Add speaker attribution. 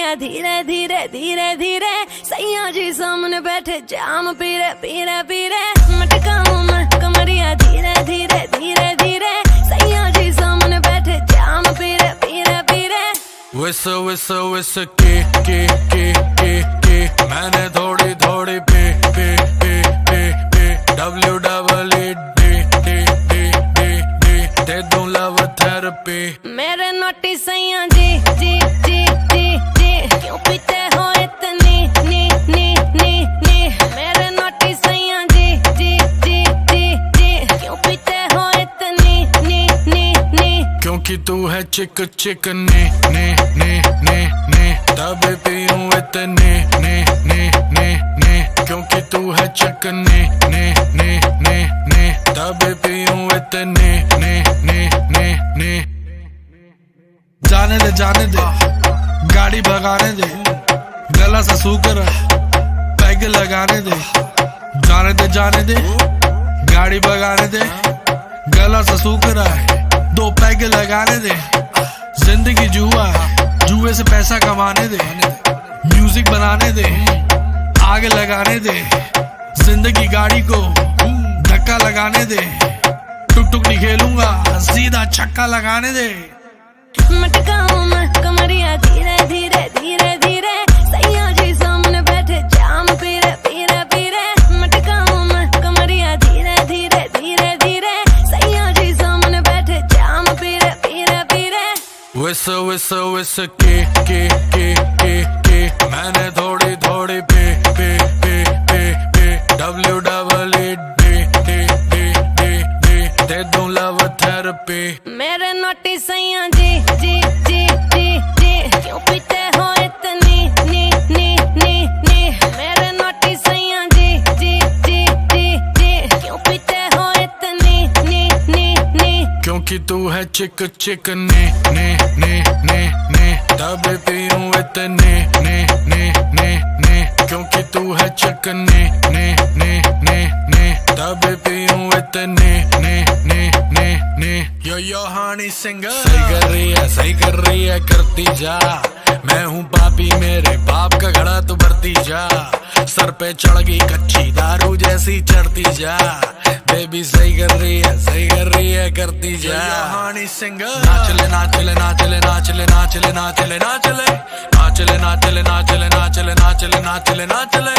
Speaker 1: कमरिया धीरे धीरे धीरे धीरे सैया जी सामने बैठे जाम पीरे पीरे पीरे मटकाऊं मैं कमरिया धीरे धीरे धीरे धीरे सैया जी सामने बैठे जाम पीरे पीरे पीरे
Speaker 2: विस विस विस के मैंने थोड़ी थोड़ी पे दे दूं लव थेरेपी
Speaker 1: मेरे नोटी सैया जी जी जी जी जी क्यों पीते हो इतनी नी नी नी नी मेरे नोटी सैया जी जी जी जी जी क्यों पीते हो इतनी नी नी नी
Speaker 2: क्योंकि तू है चिक चिक ने तब पीऊं इतने ने क्योंकि तू है चिक ने तब पीऊं इतने ने
Speaker 3: जाने दे गाड़ी भगाने दे गला सा सूकर पैग लगाने दे जाने दे गाड़ी भगाने दे गला सा सूकर दो पैग लगाने दे जिंदगी जुआ जुए से पैसा कमाने दे म्यूजिक बनाने दे आग लगाने दे जिंदगी गाड़ी को धक्का लगाने दे टुक टुक नहीं खेलूंगा सीधा छक्का लगाने दे
Speaker 1: मटकाऊं मैं कमरिया धीरे धीरे धीरे धीरे सैया जी सामने बैठे जाम पीरे पीरे पीरे मटकाऊं मैं कमरिया धीरे धीरे धीरे धीरे सैया जी सामने बैठे जाम पीरे पीरे पीरे
Speaker 2: विस विस विस के मैंने थोड़ी थोड़ी पे दे दूं लव थेरेपी
Speaker 1: मेरे नोटी सैया जी जी जी जी जी क्यों पीते हो इतनी नी नी नी नी मेरे नोटी सैया जी जी जी जी जी क्यों पीते हो इतनी नी नी नी
Speaker 2: क्योंकि तू है चिक चिक ने तब पीऊं इतने ने क्योंकि तू है चिक ने तब पीऊं इतने ने यो हानी सिंगर सही कर रही है करती जा मैं हूँ पापी मेरे बाप का घड़ा तू भरती जा सर पे चढ़ गई कच्ची दारू जैसी चढ़ती जा बेबी सही कर रही है करती जा हानी सिंगर नाचले